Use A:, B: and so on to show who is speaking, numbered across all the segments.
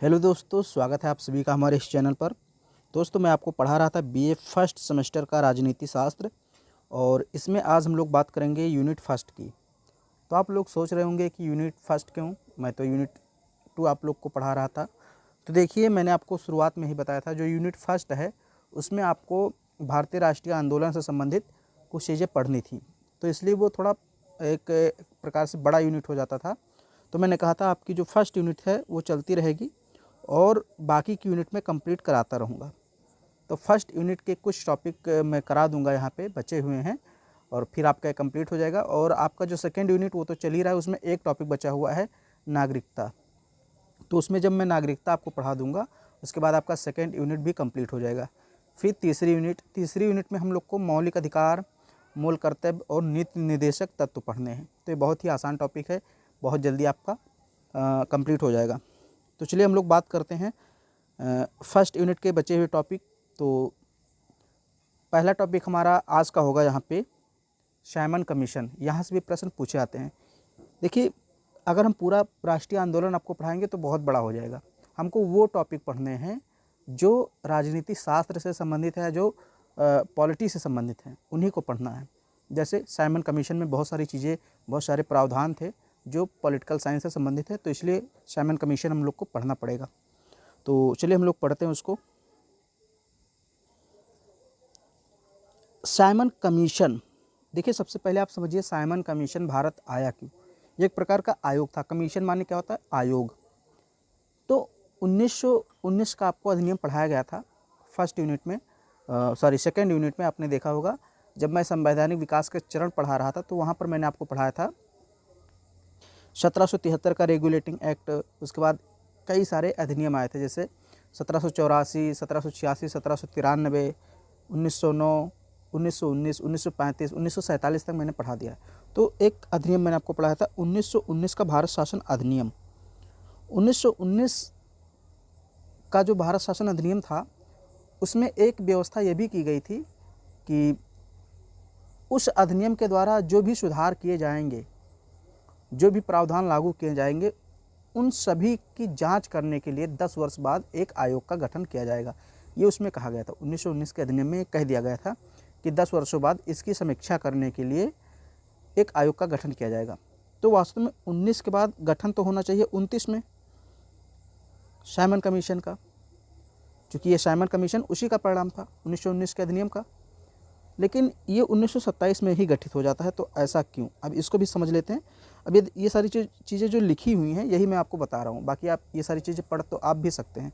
A: Hello दोस्तों, स्वागत है आप सभी का हमारे इस चैनल पर। दोस्तों, मैं आपको पढ़ा रहा था बीए फर्स्ट सेमेस्टर का राजनीति शास्त्र, और इसमें आज हम लोग बात करेंगे यूनिट फर्स्ट की। तो आप लोग सोच रहे होंगे कि यूनिट फर्स्ट क्यों, मैं तो यूनिट टू आप लोग को पढ़ा रहा था। तो देखिए, मैंने आपको शुरुआत में ही बताया था, जो यूनिट फर्स्ट है उसमें आपको भारतीय राष्ट्रीय आंदोलन से संबंधित कुछ चीज़ें पढ़नी थी, तो इसलिए वो थोड़ा एक प्रकार से बड़ा यूनिट हो जाता था। तो मैंने कहा था आपकी जो फर्स्ट यूनिट है वो चलती रहेगी और बाकी की यूनिट में कंप्लीट कराता रहूँगा। तो फर्स्ट यूनिट के कुछ टॉपिक मैं करा दूंगा, यहाँ पे बचे हुए हैं, और फिर आपका कंप्लीट हो जाएगा। और आपका जो सेकेंड यूनिट वो तो चल ही रहा है, उसमें एक टॉपिक बचा हुआ है नागरिकता। तो उसमें जब मैं नागरिकता आपको पढ़ा दूंगा, उसके बाद आपका सेकेंड यूनिट भी कंप्लीट हो जाएगा। फिर तीसरी यूनिट में हम लोग को मौलिक अधिकार, मूल कर्तव्य और नीति निर्देशक तत्व पढ़ने हैं। तो ये बहुत ही आसान टॉपिक है, बहुत जल्दी आपका कंप्लीट हो जाएगा। तो चलिए हम लोग बात करते हैं फर्स्ट यूनिट के बचे हुए टॉपिक। तो पहला टॉपिक हमारा आज का होगा यहाँ पे साइमन कमीशन। यहाँ से भी प्रश्न पूछे आते हैं। देखिए, अगर हम पूरा राष्ट्रीय आंदोलन आपको पढ़ाएंगे तो बहुत बड़ा हो जाएगा। हमको वो टॉपिक पढ़ने हैं जो राजनीति शास्त्र से संबंधित है, जो पॉलिटी से संबंधित हैं, उन्हीं को पढ़ना है। जैसे साइमन कमीशन में बहुत सारी चीज़ें, बहुत सारे प्रावधान थे जो पॉलिटिकल साइंस से संबंधित है, तो इसलिए साइमन कमीशन हम लोग को पढ़ना पड़ेगा। तो चलिए हम लोग पढ़ते हैं उसको। साइमन कमीशन, देखिए सबसे पहले आप समझिए साइमन कमीशन भारत आया क्यों। ये एक प्रकार का आयोग था। कमीशन माने क्या होता है? आयोग। तो 1919 का आपको अधिनियम पढ़ाया गया था फर्स्ट यूनिट में, सेकेंड यूनिट में आपने देखा होगा। जब मैं संवैधानिक विकास के चरण पढ़ा रहा था तो वहाँ पर मैंने आपको पढ़ाया था 1773 का रेगुलेटिंग एक्ट। उसके बाद कई सारे अधिनियम आए थे, जैसे 1784, 1786, 1793, 1909, 1919, 1935, 1947 तक मैंने पढ़ा दिया है। तो एक अधिनियम मैंने आपको पढ़ाया था 1919 का भारत शासन अधिनियम। 1919 का जो भारत शासन अधिनियम था, उसमें एक व्यवस्था ये भी की गई थी कि उस अधिनियम के द्वारा जो भी सुधार किए जाएंगे, जो भी प्रावधान लागू किए जाएंगे, उन सभी की जांच करने के लिए 10 वर्ष बाद एक आयोग का गठन किया जाएगा। ये उसमें कहा गया था। 1919 के अधिनियम में कह दिया गया था कि 10 वर्षों बाद इसकी समीक्षा करने के लिए एक आयोग का गठन किया जाएगा। तो वास्तव में 19 के बाद गठन तो होना चाहिए 29 में साइमन कमीशन का, क्योंकि ये साइमन कमीशन उसी का परिणाम था 1919 के अधिनियम का। लेकिन ये 1927 में ही गठित हो जाता है। तो ऐसा क्यों, अब इसको भी समझ लेते हैं। अब ये सारी चीज़ें जो लिखी हुई हैं यही मैं आपको बता रहा हूँ, बाकी आप ये सारी चीज़ें पढ़ तो आप भी सकते हैं,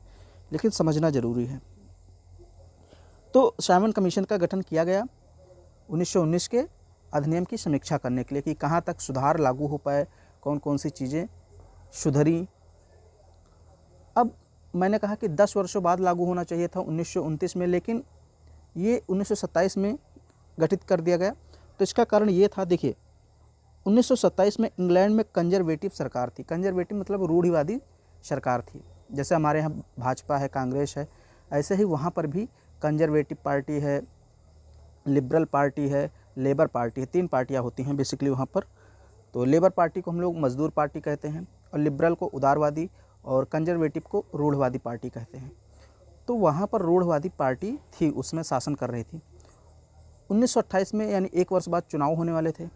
A: लेकिन समझना ज़रूरी है। तो साइमन कमीशन का गठन किया गया 1919 के अधिनियम की समीक्षा करने के लिए कि कहाँ तक सुधार लागू हो पाए, कौन कौन सी चीज़ें सुधरी। अब मैंने कहा कि 10 वर्षों बाद लागू होना चाहिए था 1929 में, लेकिन ये 1927 में गठित कर दिया गया। तो इसका कारण ये था, देखिए 1927 में इंग्लैंड में कंजर्वेटिव सरकार थी। कंजर्वेटिव मतलब रूढ़िवादी सरकार थी। जैसे हमारे यहाँ भाजपा है, कांग्रेस है, ऐसे ही वहाँ पर भी कंजर्वेटिव पार्टी है, लिबरल पार्टी है, लेबर पार्टी है। 3 पार्टियाँ होती हैं बेसिकली वहाँ पर। तो लेबर पार्टी को हम लोग मजदूर पार्टी कहते हैं, और लिबरल को उदारवादी, और कंजर्वेटिव को रूढ़वादी पार्टी कहते हैं। तो वहाँ पर रूढ़वादी पार्टी थी, उसमें शासन कर रही थी। 1928 में यानी 1 वर्ष बाद चुनाव होने वाले थे।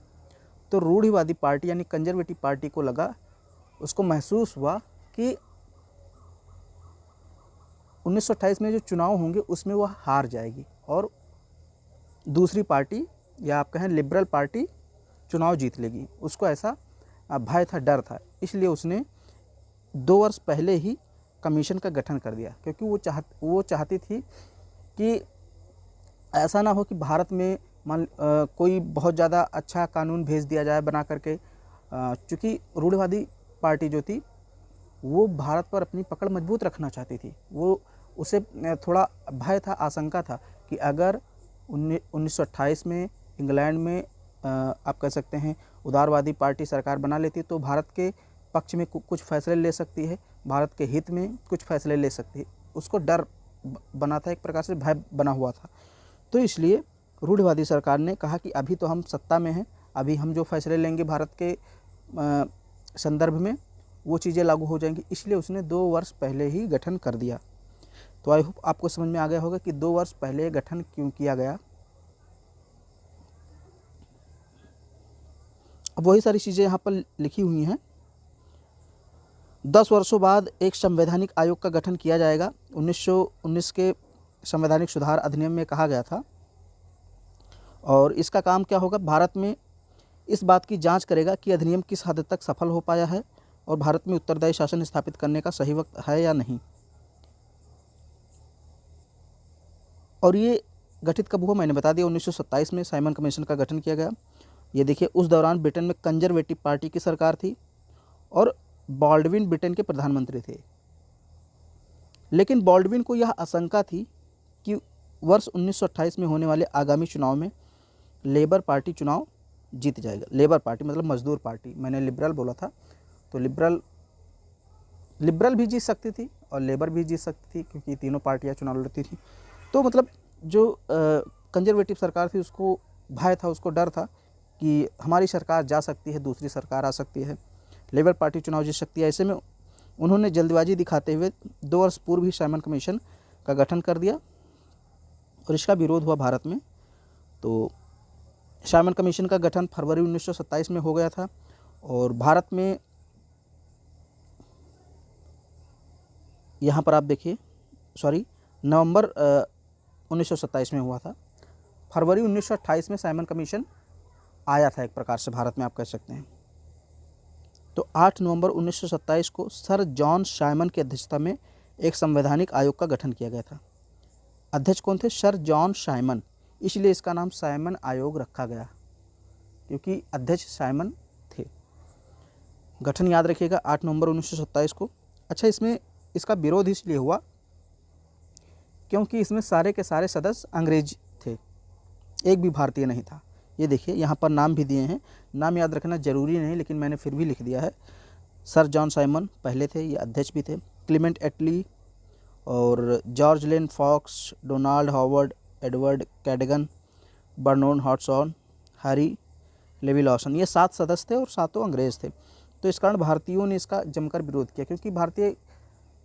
A: तो रूढ़िवादी पार्टी यानी कंजर्वेटिव पार्टी को लगा, उसको महसूस हुआ कि 1928 में जो चुनाव होंगे उसमें वह हार जाएगी और दूसरी पार्टी, या आप कहें लिबरल पार्टी, चुनाव जीत लेगी। उसको ऐसा भय था, डर था, इसलिए उसने 2 वर्ष पहले ही कमीशन का गठन कर दिया, क्योंकि वो चाहती थी कि ऐसा ना हो कि भारत में कोई बहुत ज़्यादा अच्छा कानून भेज दिया जाए बना करके। चूँकि रूढ़िवादी पार्टी जो थी वो भारत पर अपनी पकड़ मजबूत रखना चाहती थी। वो उसे थोड़ा भय था, आशंका था कि अगर 1928 में इंग्लैंड में आप कह सकते हैं उदारवादी पार्टी सरकार बना लेती तो भारत के पक्ष में कुछ फैसले ले सकती है, भारत के हित में कुछ फैसले ले सकती है। उसको डर बना था, एक प्रकार से भय बना हुआ था। तो इसलिए रूढ़िवादी सरकार ने कहा कि अभी तो हम सत्ता में हैं, अभी हम जो फैसले लेंगे भारत के संदर्भ में वो चीज़ें लागू हो जाएंगी, इसलिए उसने 2 वर्ष पहले ही गठन कर दिया। तो आई होप आपको समझ में आ गया होगा कि 2 वर्ष पहले गठन क्यों किया गया। अब वही सारी चीज़ें यहाँ पर लिखी हुई हैं। 10 वर्षों बाद एक संवैधानिक आयोग का गठन किया जाएगा। 1919 के संवैधानिक सुधार अधिनियम में कहा गया था, और इसका काम क्या होगा, भारत में इस बात की जांच करेगा कि अधिनियम किस हद तक सफल हो पाया है और भारत में उत्तरदायी शासन स्थापित करने का सही वक्त है या नहीं। और ये गठित कब हुआ मैंने बता दिया, 1927 में साइमन कमीशन का गठन किया गया। ये देखिए, उस दौरान ब्रिटेन में कंजर्वेटिव पार्टी की सरकार थी और बॉल्डविन ब्रिटेन के प्रधानमंत्री थे। लेकिन बॉल्डविन को यह आशंका थी कि वर्ष 1928 में होने वाले आगामी चुनाव में लेबर पार्टी चुनाव जीत जाएगा। लेबर पार्टी मतलब मजदूर पार्टी, मैंने लिबरल बोला था, तो लिबरल भी जीत सकती थी और लेबर भी जीत सकती थी, क्योंकि तीनों पार्टियां चुनाव लड़ती थी। तो मतलब जो कंजर्वेटिव सरकार थी उसको भय था, उसको डर था कि हमारी सरकार जा सकती है, दूसरी सरकार आ सकती है, लेबर पार्टी चुनाव जीत सकती है। ऐसे में उन्होंने जल्दबाजी दिखाते हुए 2 वर्ष पूर्व ही साइमन कमीशन का गठन कर दिया और इसका विरोध हुआ भारत में। तो साइमन कमीशन का गठन फरवरी 1927 में हो गया था और भारत में यहाँ पर आप देखिए, नवंबर 1927 में हुआ था। फरवरी 1928 में साइमन कमीशन आया था एक प्रकार से भारत में, आप कह सकते हैं। तो 8 नवंबर 1927 को सर जॉन साइमन की अध्यक्षता में एक संवैधानिक आयोग का गठन किया गया था। अध्यक्ष कौन थे? सर जॉन साइमन, इसलिए इसका नाम साइमन आयोग रखा गया, क्योंकि अध्यक्ष साइमन थे। गठन याद रखिएगा 8 नवंबर 1927 को। अच्छा, इसमें इसका विरोध इसलिए हुआ क्योंकि इसमें सारे के सारे सदस्य अंग्रेज थे, एक भी भारतीय नहीं था। ये देखिए, यहाँ पर नाम भी दिए हैं, नाम याद रखना जरूरी नहीं, लेकिन मैंने फिर भी लिख दिया है। सर जॉन साइमन पहले थे, ये अध्यक्ष भी थे। क्लीमेंट एटली और George Lane Fox, Donald Howard, Edward Cadogan, Vernon Hartshorn, Harry Levy Lawson, ये 7 सदस्य थे और 7 अंग्रेज थे। तो इस कारण भारतीयों ने इसका जमकर विरोध किया, क्योंकि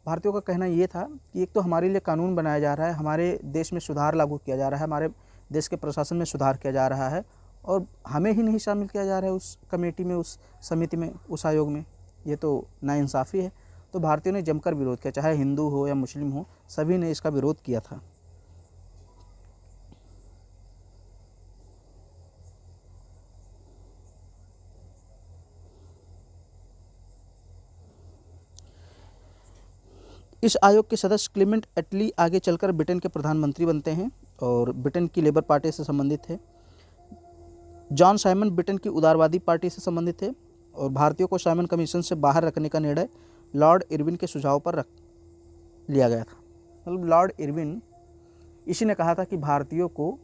A: भारतीयों का कहना ये था कि एक तो हमारे लिए कानून बनाया जा रहा है, हमारे देश में सुधार लागू किया जा रहा है, हमारे देश के प्रशासन में सुधार किया जा रहा है, और हमें ही नहीं शामिल किया जा रहा है उस कमेटी में, उस समिति में, उस आयोग में। ये तो नाइंसाफ़ी है। तो भारतीयों ने जमकर विरोध किया, चाहे हिंदू हो या मुस्लिम हो, सभी ने इसका विरोध किया था। इस आयोग के सदस्य क्लीमेंट एटली आगे चलकर ब्रिटेन के प्रधानमंत्री बनते हैं और ब्रिटेन की लेबर पार्टी से संबंधित थे। जॉन साइमन ब्रिटेन की उदारवादी पार्टी से संबंधित थे और भारतीयों को साइमन कमीशन से बाहर रखने का निर्णय लॉर्ड इरविन के सुझाव पर लिया गया था। मतलब लॉर्ड इरविन इसी ने कहा था कि भारतीयों को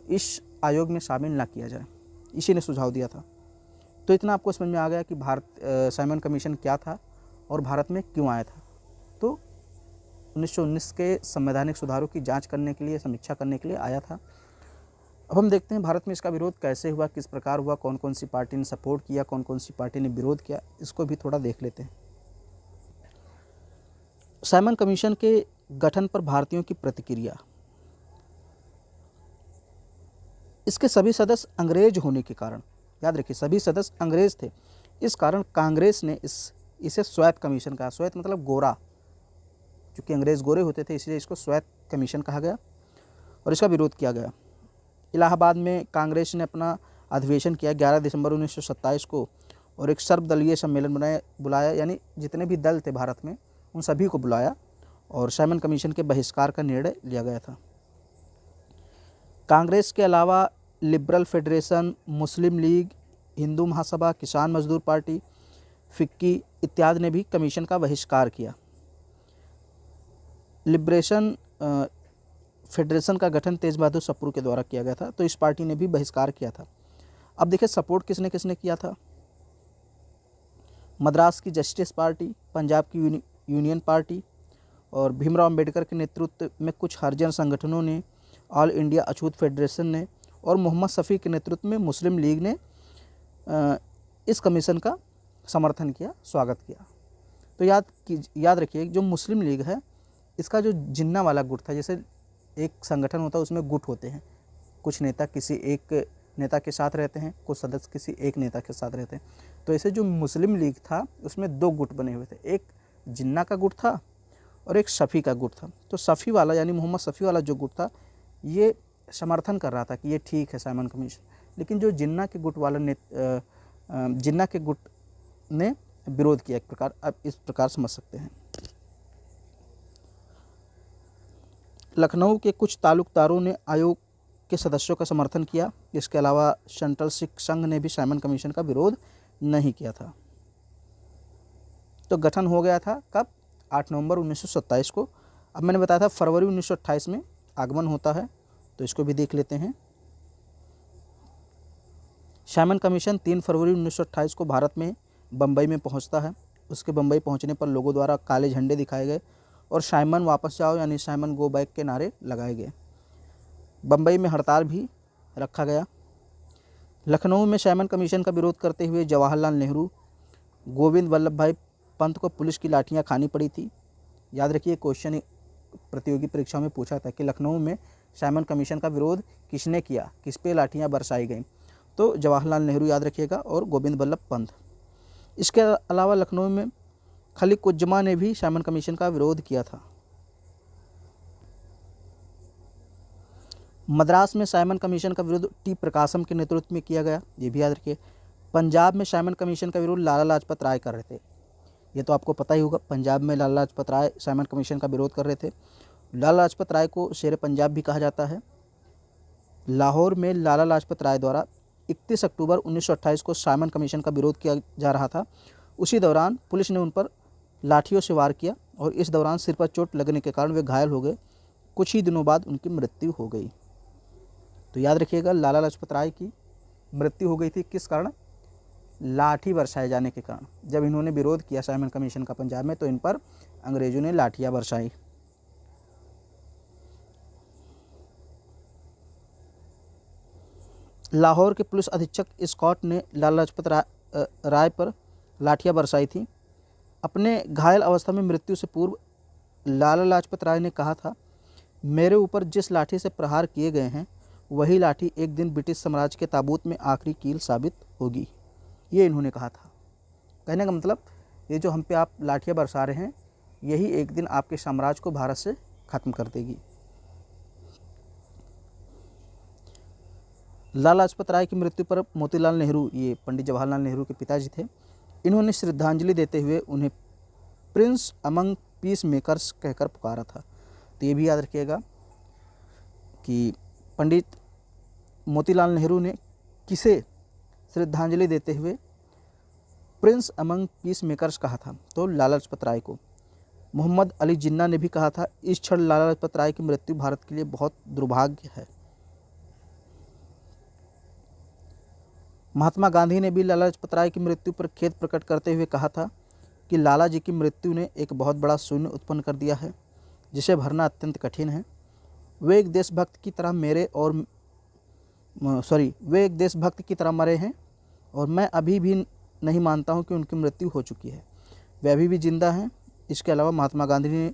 A: इस आयोग में शामिल ना किया जाए, इसी ने सुझाव दिया था। तो इतना आपको समझ में आ गया कि साइमन कमीशन क्या था और भारत में क्यों आया था। तो 1919 के संवैधानिक सुधारों की जांच करने के लिए, समीक्षा करने के लिए आया था। अब हम देखते हैं भारत में इसका विरोध कैसे हुआ, किस प्रकार हुआ, कौन कौन सी पार्टी ने सपोर्ट किया, कौन कौन सी पार्टी ने विरोध किया, इसको भी थोड़ा देख लेते हैं। साइमन कमीशन के गठन पर भारतीयों की प्रतिक्रिया। इसके सभी सदस्य अंग्रेज होने के कारण, याद रखिए सभी सदस्य अंग्रेज थे, इस कारण कांग्रेस ने इसे श्वेत कमीशन कहा। श्वेत मतलब गोरा, क्योंकि अंग्रेज गोरे होते थे इसलिए इसको श्वेत कमीशन कहा गया और इसका विरोध किया गया। इलाहाबाद में कांग्रेस ने अपना अधिवेशन किया 11 दिसंबर 1927 को और एक सर्वदलीय सम्मेलन बुलाया, यानी जितने भी दल थे भारत में उन सभी को बुलाया और साइमन कमीशन के बहिष्कार का निर्णय लिया गया था। कांग्रेस के अलावा लिबरल फेडरेशन, मुस्लिम लीग, हिंदू महासभा, किसान मजदूर पार्टी, फिक्की इत्यादि ने भी कमीशन का बहिष्कार किया। लिबरेशन फेडरेशन का गठन तेज बहादुर सप्रू के द्वारा किया गया था, तो इस पार्टी ने भी बहिष्कार किया था। अब देखिए सपोर्ट किसने किसने किया था। मद्रास की जस्टिस पार्टी, पंजाब की यूनियन पार्टी और भीमराव अंबेडकर के नेतृत्व में कुछ हरिजन संगठनों ने, ऑल इंडिया अछूत फेडरेशन ने और मोहम्मद शफी के नेतृत्व में मुस्लिम लीग ने इस कमीशन का समर्थन किया, स्वागत किया। तो याद रखिए जो मुस्लिम लीग है इसका जो जिन्ना वाला गुट था, जैसे एक संगठन होता है उसमें गुट होते हैं, कुछ नेता किसी एक नेता के साथ रहते हैं, कुछ सदस्य किसी एक नेता के साथ रहते हैं। तो ऐसे जो मुस्लिम लीग था उसमें 2 गुट बने हुए थे, एक जिन्ना का गुट था और एक शफ़ी का गुट था। तो शफ़ी वाला यानी मोहम्मद शफ़ी वाला जो गुट था ये समर्थन कर रहा था कि ये ठीक है साइमन कमीशन, लेकिन जो जिन्ना के गुट वाला ने जिन्ना के गुट ने विरोध किया एक प्रकार, अब इस प्रकार समझ सकते हैं। लखनऊ के कुछ तालुकदारों ने आयोग के सदस्यों का समर्थन किया। इसके अलावा सेंट्रल सिख संघ ने भी साइमन कमीशन का विरोध नहीं किया था। तो गठन हो गया था कब? 8 नवंबर 1927 को। अब मैंने बताया था फरवरी 1928 में आगमन होता है, तो इसको भी देख लेते हैं। साइमन कमीशन 3 फरवरी 1928 को भारत में बम्बई में पहुंचता है। उसके बम्बई पहुंचने पर लोगों द्वारा काले झंडे दिखाए गए और साइमन वापस जाओ यानी साइमन गो बैक के नारे लगाए गए। बम्बई में हड़ताल भी रखा गया। लखनऊ में साइमन कमीशन का विरोध करते हुए जवाहरलाल नेहरू, गोविंद वल्लभ भाई पंत को पुलिस की लाठियां खानी पड़ी थी। याद रखिए क्वेश्चन प्रतियोगी परीक्षाओं में पूछा था कि लखनऊ में साइमन कमीशन का विरोध किसने किया, किस पे लाठियां बरसाई गईं। तो जवाहरलाल नेहरू याद रखिएगा और गोविंद वल्लभ पंत। इसके अलावा लखनऊ में खलीकुज्जमा ने भी साइमन कमीशन का विरोध किया था। मद्रास में साइमन कमीशन का विरोध टी प्रकाशम के नेतृत्व में किया गया, ये भी याद रखिए। पंजाब में साइमन कमीशन का विरोध लाला लाजपत राय कर रहे थे, ये तो आपको पता ही होगा। पंजाब में लाला लाजपत राय साइमन कमीशन का विरोध कर रहे थे। लाला लाजपत राय को शेर पंजाब भी कहा जाता है। लाहौर में लाला लाजपत राय द्वारा 31 अक्टूबर 1928 को साइमन कमीशन का विरोध किया जा रहा था। उसी दौरान पुलिस ने उन पर लाठियों से वार किया और इस दौरान सिर पर चोट लगने के कारण वे घायल हो गए। कुछ ही दिनों बाद उनकी मृत्यु हो गई। तो याद रखिएगा लाला लाजपत राय की मृत्यु हो गई थी किस कारण? लाठी बरसाए जाने के कारण। जब इन्होंने विरोध किया साइमन कमीशन का पंजाब में तो इन पर अंग्रेजों ने लाठियां बरसाई। लाहौर के पुलिस अधीक्षक स्कॉट ने लाला लाजपत राय पर लाठियां बरसाई थी। अपने घायल अवस्था में मृत्यु से पूर्व लाला लाजपत राय ने कहा था, मेरे ऊपर जिस लाठी से प्रहार किए गए हैं वही लाठी एक दिन ब्रिटिश साम्राज्य के ताबूत में आखिरी कील साबित होगी। ये इन्होंने कहा था। कहने का मतलब ये जो हम पे आप लाठियां बरसा रहे हैं यही एक दिन आपके साम्राज्य को भारत से ख़त्म कर देगी। लाला लाजपत राय की मृत्यु पर मोतीलाल नेहरू, ये पंडित जवाहरलाल नेहरू के पिताजी थे, इन्होंने श्रद्धांजलि देते हुए उन्हें प्रिंस अमंग पीस मेकर्स कहकर पुकारा था। तो ये भी याद रखिएगा कि पंडित मोतीलाल नेहरू ने किसे श्रद्धांजलि देते हुए प्रिंस अमंग पीस मेकर्स कहा था? तो लाला लाजपत राय को। मोहम्मद अली जिन्ना ने भी कहा था, इस क्षण लाला लाजपत राय की मृत्यु भारत के लिए बहुत दुर्भाग्य है। महात्मा गांधी ने भी लाला लाजपत राय की मृत्यु पर खेद प्रकट करते हुए कहा था कि लाला जी की मृत्यु ने एक बहुत बड़ा शून्य उत्पन्न कर दिया है जिसे भरना अत्यंत कठिन है। वे एक देशभक्त की तरह वे एक देशभक्त की तरह मरे हैं और मैं अभी भी नहीं मानता हूं कि उनकी मृत्यु हो चुकी है, वे अभी भी जिंदा हैं। इसके अलावा महात्मा गांधी ने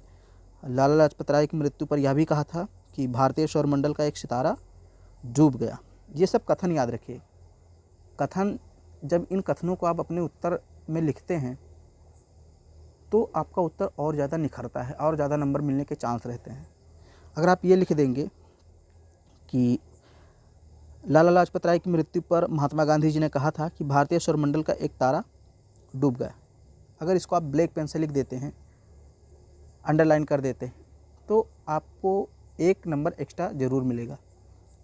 A: लाला लाजपत राय की मृत्यु पर यह भी कहा था कि भारतीय सौरमंडल का एक सितारा डूब गया। ये सब कथन याद रखिए। कथन, जब इन कथनों को आप अपने उत्तर में लिखते हैं तो आपका उत्तर और ज़्यादा निखरता है और ज़्यादा नंबर मिलने के चांस रहते हैं। अगर आप ये लिख देंगे कि लाला लाजपत राय की मृत्यु पर महात्मा गांधी जी ने कहा था कि भारतीय सौरमंडल का एक तारा डूब गया, अगर इसको आप ब्लैक पेन से लिख देते हैं, अंडरलाइन कर देते हैं, तो आपको 1 नंबर एक्स्ट्रा ज़रूर मिलेगा।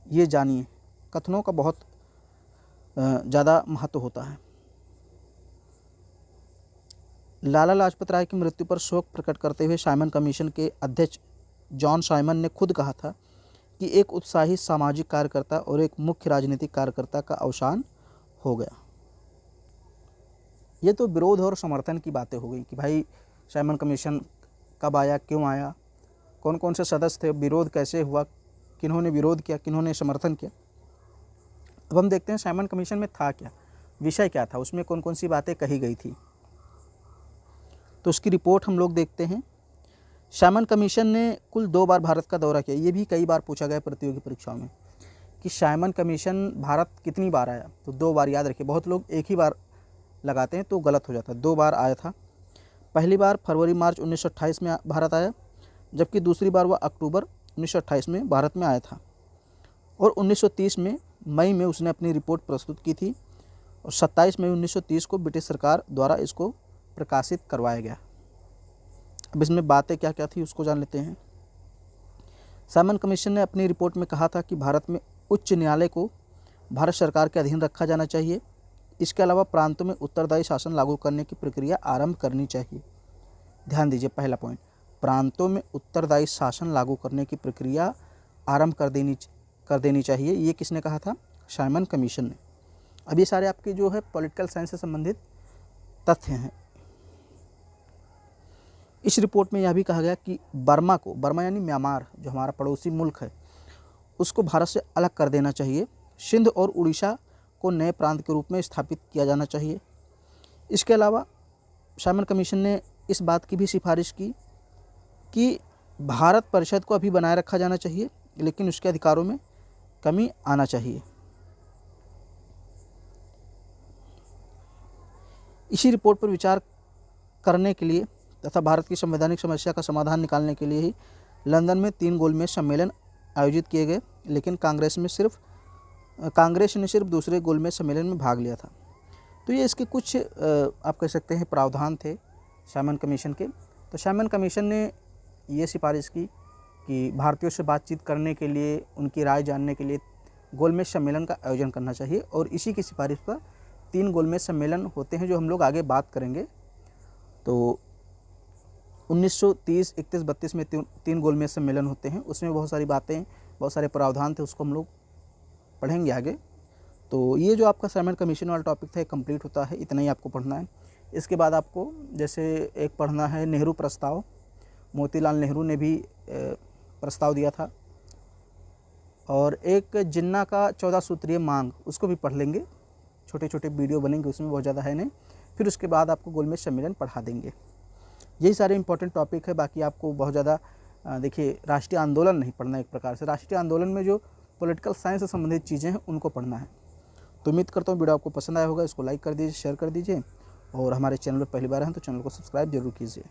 A: ये जानिए, कथनों का बहुत ज़्यादा महत्व होता है। लाला लाजपत राय की मृत्यु पर शोक प्रकट करते हुए साइमन कमीशन के अध्यक्ष जॉन साइमन ने खुद कहा था कि एक उत्साही सामाजिक कार्यकर्ता और एक मुख्य राजनीतिक कार्यकर्ता का अवसान हो गया। ये तो विरोध और समर्थन की बातें हो गई कि भाई साइमन कमीशन कब आया, क्यों आया, कौन कौन से सदस्य थे, विरोध कैसे हुआ, किन्होंने विरोध किया, किन्होंने समर्थन किया। अब हम देखते हैं साइमन कमीशन में था क्या। विषय क्या था, उसमें कौन कौन सी बातें कही गई थी। तो उसकी रिपोर्ट हम लोग देखते हैं। साइमन कमीशन ने कुल 2 बार भारत का दौरा किया। ये भी कई बार पूछा गया प्रतियोगी परीक्षाओं में कि साइमन कमीशन भारत कितनी बार आया, तो 2 बार याद रखिए। बहुत लोग एक ही बार लगाते हैं तो गलत हो जाता है। 2 बार आया था। पहली बार फरवरी मार्च 1928 में भारत आया, जबकि दूसरी बार वह अक्टूबर 1928 में भारत में आया था। और 1930 में मई में उसने अपनी रिपोर्ट प्रस्तुत की थी और 27 मई 1930 को ब्रिटिश सरकार द्वारा इसको प्रकाशित करवाया गया। अब इसमें बातें क्या क्या थी उसको जान लेते हैं। साइमन कमीशन ने अपनी रिपोर्ट में कहा था कि भारत में उच्च न्यायालय को भारत सरकार के अधीन रखा जाना चाहिए। इसके अलावा प्रांतों में उत्तरदायी शासन लागू करने की प्रक्रिया आरंभ करनी चाहिए। ध्यान दीजिए, पहला पॉइंट, प्रांतों में उत्तरदायी शासन लागू करने की प्रक्रिया आरंभ कर देनी चाहिए। ये किसने कहा था? साइमन कमीशन ने। अब ये सारे आपके जो है पॉलिटिकल साइंस से संबंधित तथ्य हैं। इस रिपोर्ट में यह भी कहा गया कि बर्मा यानी म्यांमार जो हमारा पड़ोसी मुल्क है, उसको भारत से अलग कर देना चाहिए। सिंध और उड़ीसा को नए प्रांत के रूप में स्थापित किया जाना चाहिए। इसके अलावा साइमन कमीशन ने इस बात की भी सिफारिश की कि भारत परिषद को अभी बनाए रखा जाना चाहिए, लेकिन उसके अधिकारों में कमी आना चाहिए। इसी रिपोर्ट पर विचार करने के लिए तथा भारत की संवैधानिक समस्या का समाधान निकालने के लिए ही लंदन में 3 गोलमेज सम्मेलन आयोजित किए गए, लेकिन कांग्रेस ने सिर्फ दूसरे गोलमेज सम्मेलन में भाग लिया था। तो ये इसके कुछ आप कह सकते हैं प्रावधान थे साइमन कमीशन के। तो साइमन कमीशन ने ये सिफारिश की कि भारतीयों से बातचीत करने के लिए, उनकी राय जानने के लिए गोलमेज सम्मेलन का आयोजन करना चाहिए। और इसी की सिफारिश पर 3 गोलमेज सम्मेलन होते हैं जो हम लोग आगे बात करेंगे। तो 1930, 31, 32 में 3 गोलमेज सम्मेलन होते हैं। उसमें बहुत सारी बातें, बहुत सारे प्रावधान थे, उसको हम लोग पढ़ेंगे आगे। तो ये जो आपका साइमन कमीशन वाला टॉपिक था, ये कंप्लीट होता है। इतना ही आपको पढ़ना है। इसके बाद आपको जैसे एक पढ़ना है नेहरू प्रस्ताव। मोतीलाल नेहरू ने भी प्रस्ताव दिया था। और एक जिन्ना का 14 सूत्रीय मांग, उसको भी पढ़ लेंगे। छोटे छोटे वीडियो बनेंगे, उसमें बहुत ज़्यादा है नहीं। फिर उसके बाद आपको गोलमेज सम्मेलन पढ़ा देंगे। यही सारे इंपॉर्टेंट टॉपिक है। बाकी आपको बहुत ज़्यादा देखिए राष्ट्रीय आंदोलन नहीं पढ़ना है। एक प्रकार से राष्ट्रीय आंदोलन में जो पॉलिटिकल साइंस से संबंधित चीज़ें हैं उनको पढ़ना है। तो उम्मीद करता हूँ वीडियो आपको पसंद आया होगा। इसको लाइक कर दीजिए, शेयर कर दीजिए, और हमारे चैनल पर पहली बार हैं तो चैनल को सब्सक्राइब जरूर कीजिए।